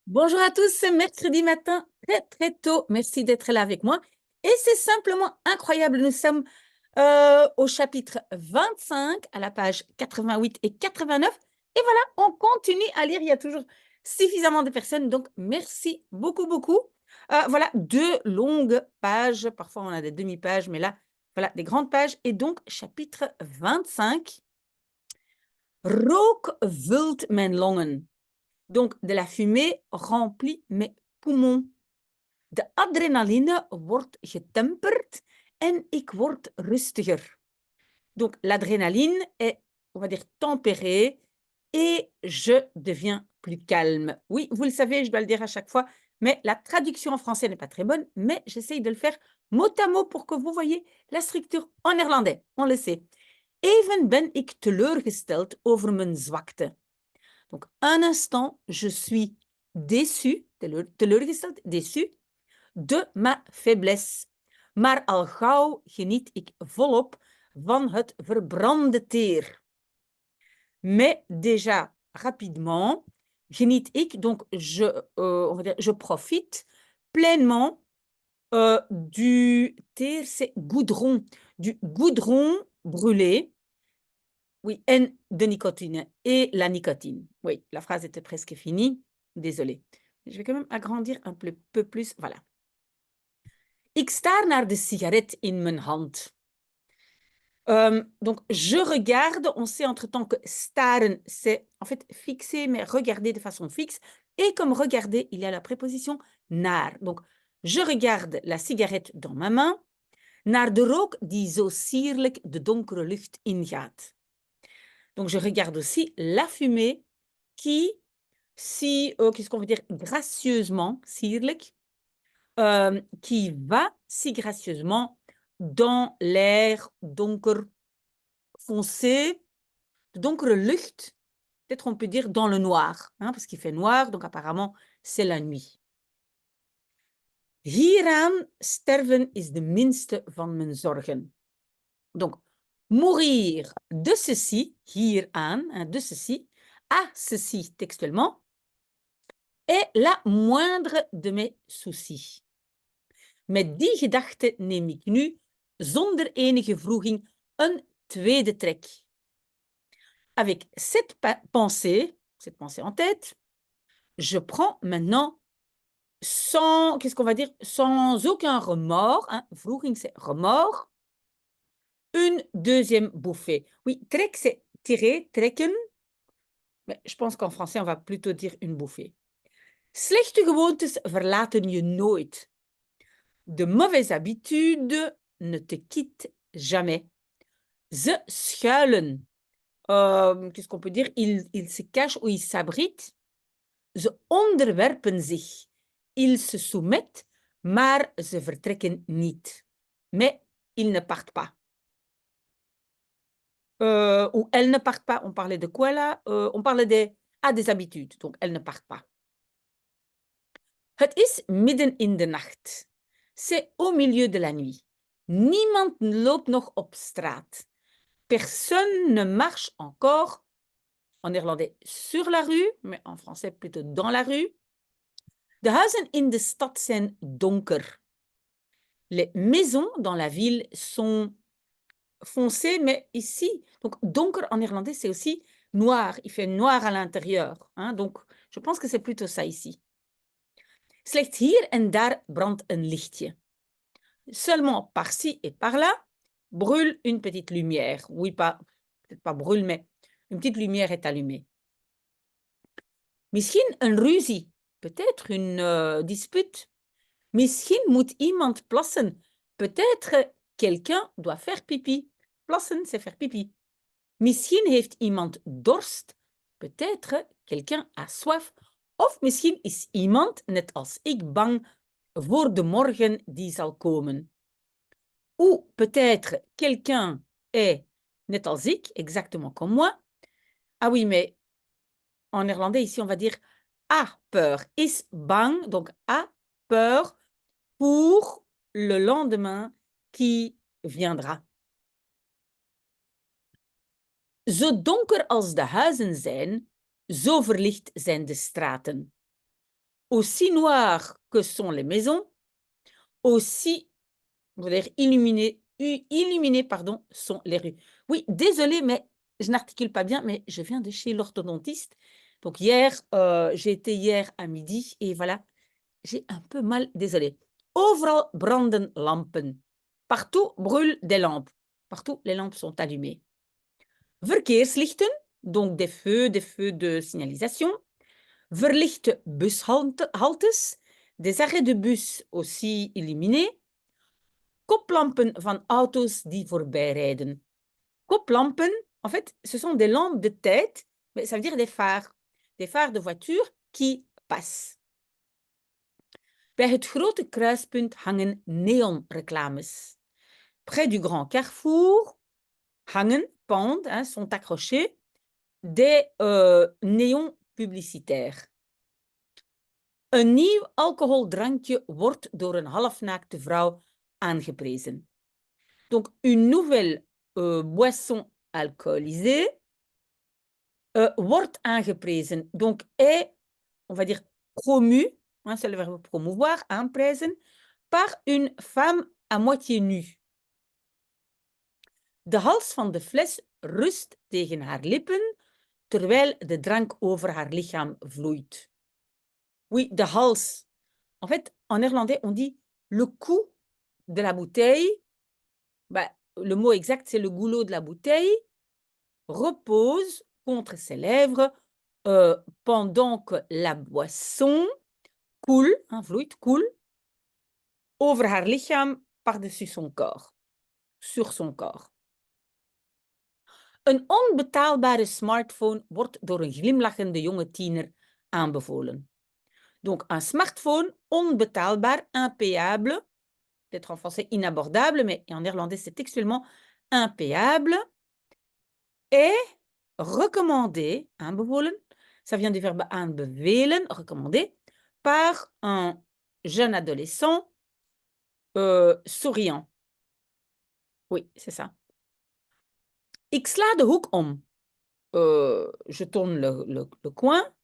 Bonjour à tous, c'est mercredi matin, très très tôt. Merci d'être là avec moi. Et c'est simplement incroyable. Nous sommes au chapitre 25, à la page 88 et 89. Et voilà, on continue à lire. Il y a toujours suffisamment de personnes. Donc, merci beaucoup, beaucoup. Voilà, deux longues pages. Parfois, on a des demi-pages, mais là, voilà, des grandes pages. Et donc, chapitre 25. Rook vult mijn longen. Donc, de la fumée remplit mes poumons. De adrenaline wordt getemperd en ik word rustiger. Donc, l'adrénaline est, on va dire, tempérée et je deviens plus calme. Oui, vous le savez, je dois le dire à chaque fois, mais la traduction en français n'est pas très bonne, mais j'essaye de le faire mot à mot pour que vous voyez la structure en néerlandais. On le sait. Even ben ik teleurgesteld over mijn zwakte. Donc, un instant, je suis déçu, teleurgesteld, déçu, de ma faiblesse. Maar al gauw geniet ik volop van het verbrande teer. Mais déjà, rapidement, geniet ik, donc on va dire, je profite pleinement du teer, c'est goudron, du goudron brûlé. Oui, N de nicotine et la nicotine. Oui, la phrase était presque finie. Désolée. Je vais quand même agrandir un peu plus. Voilà. Ik staar naar de sigaret in mijn hand. Donc, je regarde. On sait entre-temps que staren, c'est en fait fixer, mais regarder de façon fixe. Et comme regarder, il y a la préposition naar. Donc, je regarde la cigarette dans ma main. Naar de rook die zo sierlijk de donkere lucht ingaat. Donc, je regarde aussi la fumée qui, si, qu'est-ce qu'on veut dire, gracieusement, sierlijk, qui va si gracieusement dans l'air donker foncé, de donkere lucht, peut-être on peut dire dans le noir, hein, parce qu'il fait noir, donc apparemment c'est la nuit. Hieraan sterven is de minste van mijn zorgen. Donc, mourir de ceci, hieraan, hein, de ceci, à ceci textuellement, est la moindre de mes soucis. Met die gedachte neem ik nu, zonder enige wroeging, een tweede trek. Avec cette pensée en tête, je prends maintenant sans, qu'est-ce qu'on va dire, sans aucun remords, hein, wroeging c'est remords, une deuxième bouffée. Oui, trek c'est tirer, trekken, mais je pense qu'en français on va plutôt dire une bouffée. Slechte gewoontes verlaten je nooit. De mauvaises habitudes ne te quittent jamais. Ze schuilen. Qu'est-ce qu'on peut dire? Ils se cachent ou ils s'abritent. Ze onderwerpen zich. Ils se soumettent, maar ze vertrekken niet. Mais ils ne partent pas. Ou elles ne partent pas. On parlait de quoi là? On parlait des habitudes. Donc, elles ne partent pas. Het is midden in de nacht. C'est au milieu de la nuit. Niemand loopt nog op straat. Personne ne marche encore, en néerlandais, sur la rue, mais en français plutôt dans la rue. De huizen in de stad zijn donker. Les maisons dans la ville sont foncées, mais ici, donc donker en néerlandais, c'est aussi noir. Il fait noir à l'intérieur. Hein, donc, je pense que c'est plutôt ça ici. Slechts hier en daar brandt een lichtje. Seulement par-ci et par-là brûle une petite lumière. Oui, peut-être pas brûle, mais une petite lumière est allumée. Misschien een ruzie, peut-être une dispute. Misschien moet iemand plassen. Peut-être quelqu'un doit faire pipi. Plassen, c'est faire pipi. Misschien heeft iemand dorst. Peut-être quelqu'un a soif. Of misschien is iemand, net als ik, bang voor de morgen die zal komen. Ou peut-être quelqu'un est, net als ik, exactement comme moi. Ah oui, mais en néerlandais, ici, on va dire a peur. Is bang, donc a peur pour le lendemain qui viendra. Zo donker als de huizen zijn, zo verlicht zijn de straten. aussi noires que sont les maisons, aussi, je veux dire, illuminées, pardon, sont les rues. Oui, désolée, mais je n'articule pas bien, mais je viens de chez l'orthodontiste. Donc hier, j'ai été hier à midi et voilà, j'ai un peu mal, désolée. Overal branden lampen. Partout brûlent des lampes. Partout, les lampes sont allumées. Verkeerslichten, donc des feux de signalisation. Verlichte bushaltes, des arrêts de bus aussi illuminés. Koplampen van auto's die voorbij rijden. Koplampen, en fait, ce sont des lampes de tête, mais ça veut dire des phares de voitures qui passent. Bij het grote kruispunt hangen neonreclames. Près du grand carrefour, hangen, pendent, hein, sont accrochés des néons publicitaires. Een nieuw alcoholdrankje wordt door een halfnaakte vrouw aangeprezen. Donc, une nouvelle boisson alcoolisée wordt aangeprezen. Donc, est, on va dire, promu, hein, c'est le verbe promouvoir, aanprijzen, par une femme à moitié nue. De hals van de fles rust tegen haar lippen, terwijl de drank over haar lichaam vloeit. Oui, de hals. En fait, en néerlandais, on dit le cou de la bouteille. Bah, le mot exact, c'est le goulot de la bouteille, repose contre ses lèvres pendant que la boisson coule, hein, vloeit, coule, over haar lichaam par-dessus son corps, sur son corps. Een onbetaalbare smartphone wordt door een glimlachende jonge tiener aanbevolen. Donc, un smartphone onbetaalbaar, impayable, peut-être en français inabordable, mais en néerlandais, c'est textuellement impayable, est recommandé, aanbevolen, ça vient du verbe aanbevelen, recommandé, par un jeune adolescent souriant. Oui, c'est ça. Ik sla de hoek om. Je tourne le coin.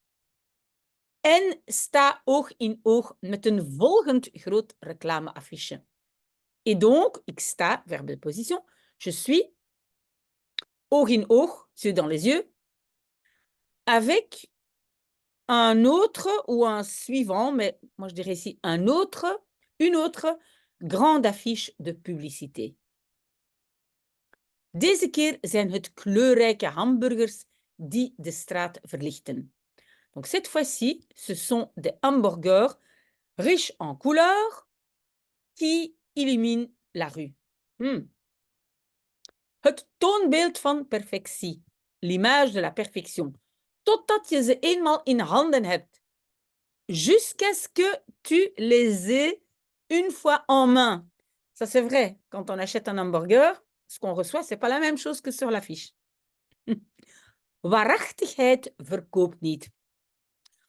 En sta oog in oog met een volgend groot reclameaffiche. Et donc, ik sta, verbe de position, je suis oog in oog, yeux dans les yeux, avec un autre ou un suivant, mais moi je dirais ici une autre grande affiche de publicité. Deze keer zijn het kleurrijke hamburgers die de straat verlichten. Donc cette fois-ci, ce sont des hamburgers riches en couleurs qui illuminent la rue. Het toonbeeld van perfectie, l'image de la perfection. Totdat je ze eenmaal in handen hebt. Jusqu'à ce que tu les aies une fois en main. Ça, c'est vrai. Quand on achète un hamburger, ce qu'on reçoit, ce n'est pas la même chose que sur l'affiche. Waarachtigheid verkoopt niet.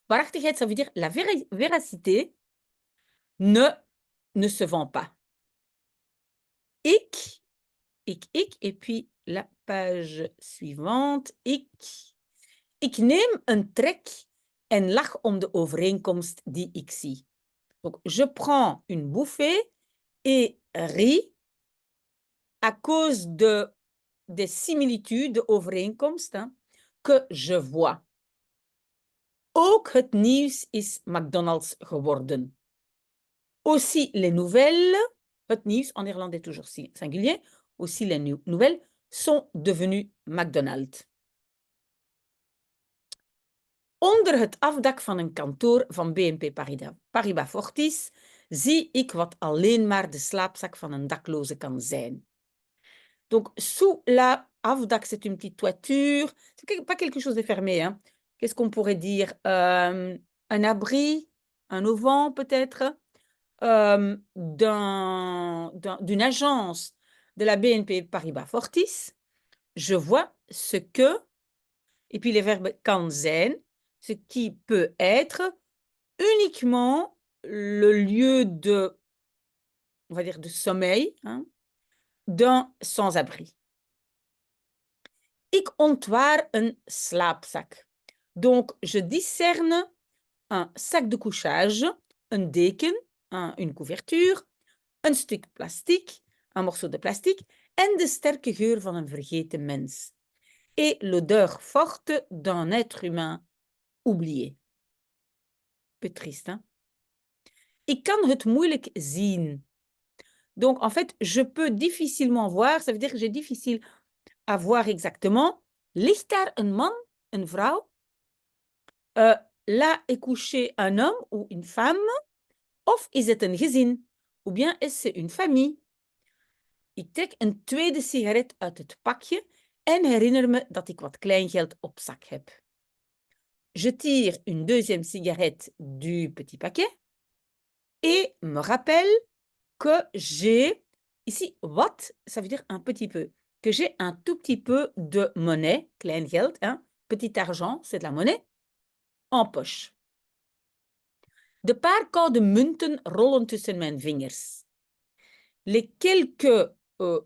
Waarachtigheid, ça veut dire la véracité ne se vend pas. Ik, et puis la page suivante. Ik neem een trek en lach om de overeenkomst die ik zie. Donc, je prends une bouffée et ris à cause des similitudes, de overeenkomsten, que je vois. Ook het nieuws is McDonald's geworden. Aussi les nouvelles, het nieuws, en néerlandais toujours singulier, aussi les nouvelles sont devenues McDonald's. Onder het afdak van een kantoor van BNP Paribas Fortis zie ik wat alleen maar de slaapzak van een dakloze kan zijn. Donc, sous la afdak, c'est une petite toiture. C'est pas quelque chose de fermé. Hein. Qu'est-ce qu'on pourrait dire? Un abri, un auvent peut-être, d'une agence de la BNP Paribas Fortis. Je vois ce que, et puis les verbes kan zijn, ce qui peut être uniquement le lieu de, on va dire, de sommeil, hein, d'un sans-abri. Ik ontwaar een slaapzak. Donc, je discerne un sac de couchage, een deken, une couverture, een stuk plastic, un morceau de plastique en de sterke geur van een vergeten mens. Et l'odeur forte d'un être humain oublié. Peu triste, hein? Ik kan het moeilijk zien. Donc, en fait, je peux difficilement voir, ça veut dire que j'ai difficile à voir exactement. Ligt daar een man, een vrouw? Là est couché un homme ou une femme? Of is het een gezin? Ou bien is het une famille? Ik trek een tweede sigaret uit het pakje en herinner me dat ik wat kleingeld op zak heb. Je tire une deuxième cigarette du petit paquet et me rappelle que j'ai, ici, wat, ça veut dire un petit peu, que j'ai un tout petit peu de monnaie, kleingeld, hein, petit argent, c'est de la monnaie, en poche. De paar koude munten rollen tussen mijn vingers. Les quelques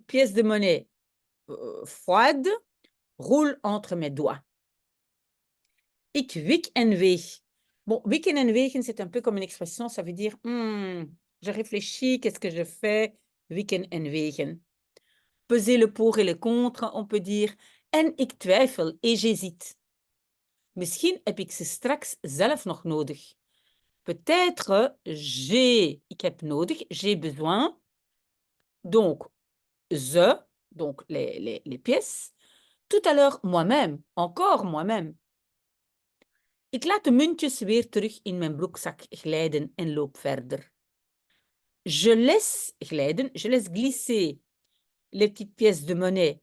pièces de monnaie froides roulent entre mes doigts. Ik wik en weeg. Bon, wikken en wegen, c'est un peu comme une expression, ça veut dire, je réfléchis, qu'est-ce que je fais? Wikken en wegen. Peser le pour et le contre, on peut dire, en ik twijfel, et j'hésite. Misschien heb ik ze straks zelf nog nodig. Peut-être ik heb nodig, j'ai besoin. Donc, donc les pièces. Tout à l'heure, moi-même, encore moi-même. Ik laat de muntjes weer terug in mijn broekzak glijden en loop verder. Je laisse glijden, je laisse glisser les petites pièces de monnaie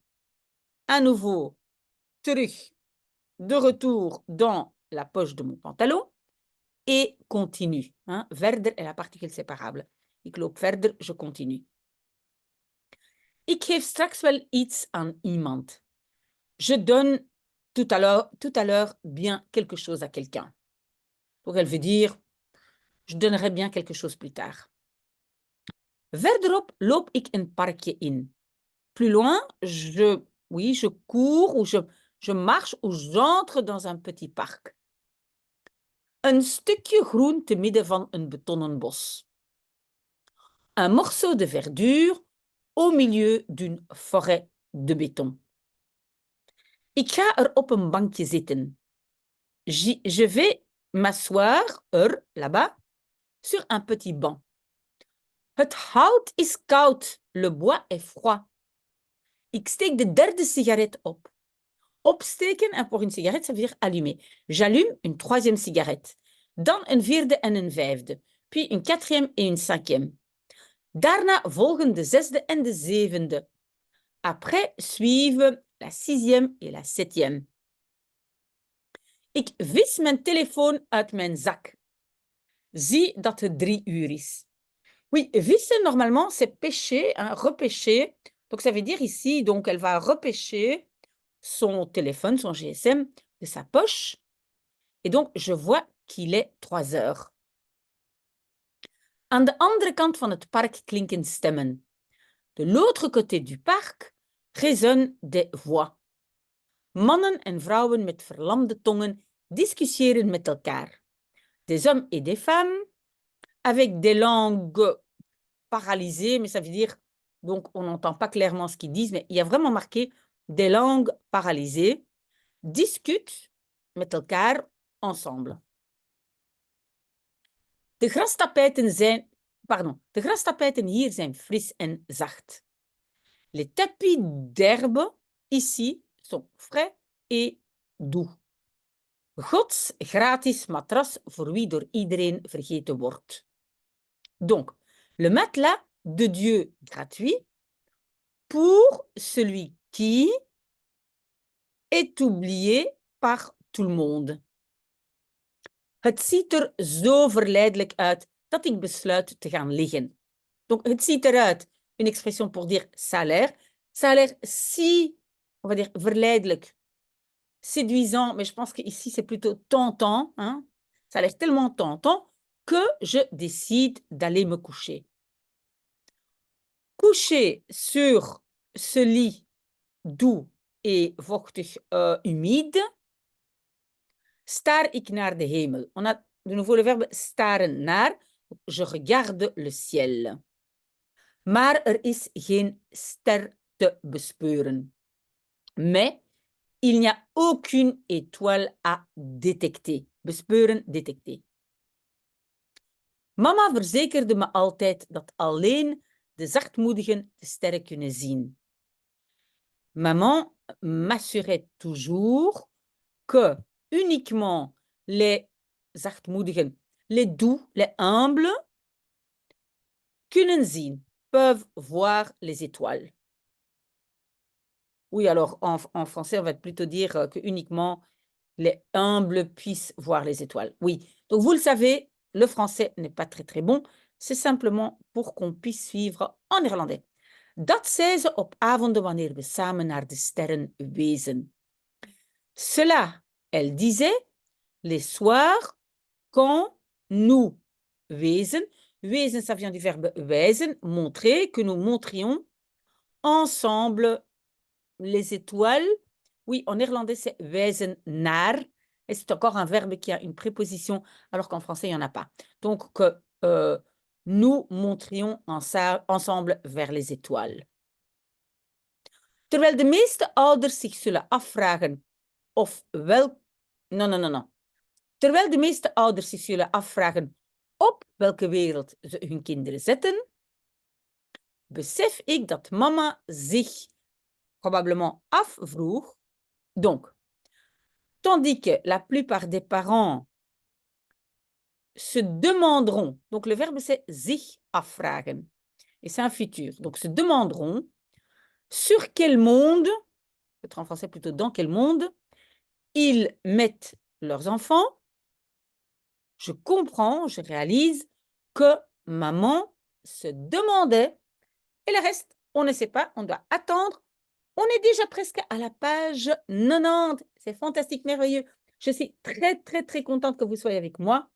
à nouveau terug, de retour dans la poche de mon pantalon et continue. Hein? Verder est la particule séparable. Ik loop verder, je continue. Ik geef straks wel iets aan iemand. Je donne tout à l'heure bien quelque chose à quelqu'un. Donc elle veut dire, je donnerai bien quelque chose plus tard. Verderop loop ik een parkje in. Plus loin, je cours ou je marche ou j'entre dans un petit parc. Een stukje groen te midden van een betonnen bos. Un morceau de verdure au milieu d'une forêt de béton. Ik ga er op een bankje zitten. Je vais m'asseoir là-bas, sur un petit banc. Het hout is koud, le bois est froid. Ik steek de derde sigaret op. Opsteken, en pour une cigarette, ça veut dire allumer. J'allume une troisième cigarette. Dan een vierde en een vijfde. Puis une quatrième et une cinquième. Daarna volgen de zesde en de zevende. Après suivent la sixième et la septième. Ik vis mijn telefoon uit mijn zak. Zie dat het 3 uur is. Oui, vissen, normalement, c'est pêcher, hein, repêcher. Donc, ça veut dire ici, donc, elle va repêcher son téléphone, son GSM, de sa poche. Et donc, je vois qu'il est 3 heures. Aan de andere kant van het park klinken stemmen. De l'autre côté du parc résonnent des voix. Mannen en vrouwen met verlamde tongen discussiëren met elkaar. Des hommes et des femmes avec des langues paralysées, mais ça veut dire, donc on n'entend pas clairement ce qu'ils disent, mais il y a vraiment marqué des langues paralysées, discutent met elkaar ensemble. De grastapijten hier zijn fris en zacht. Les tapis d'herbe ici sont frais et doux. Gods gratis matras voor wie door iedereen vergeten wordt. Donc, le matelas de Dieu gratuit pour celui qui est oublié par tout le monde. Het ziet er zo verleidelijk uit dat ik besluit te gaan liggen. Donc, het ziet eruit, une expression pour dire ça a l'air si, on va dire, verleidelijk, séduisant, mais je pense qu'ici c'est plutôt tentant, hein? Ça a l'air tellement tentant que je décide d'aller me coucher. Coucher sur ce lit doux et vochtig, humide, staar ik naar de hemel. On a de nouveau le verbe staren naar. Je regarde le ciel. Maar er is geen ster te bespeuren. Mais il n'y a aucune étoile à détecter. Bespeuren, détecter. Mama verzekerde me altijd dat alleen de zachtmoedigen de sterren kunnen zien. Maman m'assurait toujours que uniquement les zachtmoedigen, les doux, les humbles, kunnen zien, peuvent voir les étoiles. Oui, alors en français, on va plutôt dire que uniquement les humbles puissent voir les étoiles. Oui, donc vous le savez, le français n'est pas très très bon. C'est simplement pour qu'on puisse suivre en néerlandais. Dat zei ze op avonden wanneer we samen naar de sterren wezen. Cela, elle disait, les soirs, quand nous wezen. Wezen, ça vient du verbe wijzen, montrer, que nous montrions ensemble les étoiles. Oui, en néerlandais, c'est wijzen naar. Et c'est encore un verbe qui a une préposition, alors qu'en français, il n'y en a pas. Donc, que nous montrions ensemble vers les étoiles. Terwijl de meeste ouders zich zullen afvragen of welk... Non. Terwijl de meeste ouders zich zullen afvragen op welke wereld ze hun kinderen zetten, besef ik dat mama zich probablement afvroeg. Donc, tandis que la plupart des parents se demanderont, donc le verbe c'est zich afvragen, et c'est un futur, donc se demanderont sur quel monde, peut-être en français plutôt dans quel monde, ils mettent leurs enfants. Je comprends, je réalise que maman se demandait, et le reste, on ne sait pas, on doit attendre. On est déjà presque à la page 90. C'est fantastique, merveilleux. Je suis très, très, très contente que vous soyez avec moi.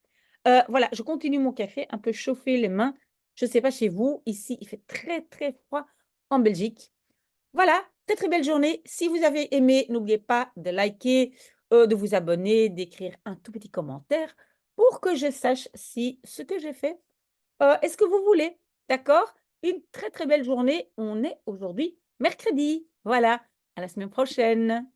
Voilà, je continue mon café, un peu chauffer les mains. Je ne sais pas chez vous, ici, il fait très, très froid en Belgique. Voilà, très, très belle journée. Si vous avez aimé, n'oubliez pas de liker, de vous abonner, d'écrire un tout petit commentaire pour que je sache si ce que j'ai fait est ce que vous voulez. D'accord? Une très, très belle journée. On est aujourd'hui mercredi. Voilà, à la semaine prochaine.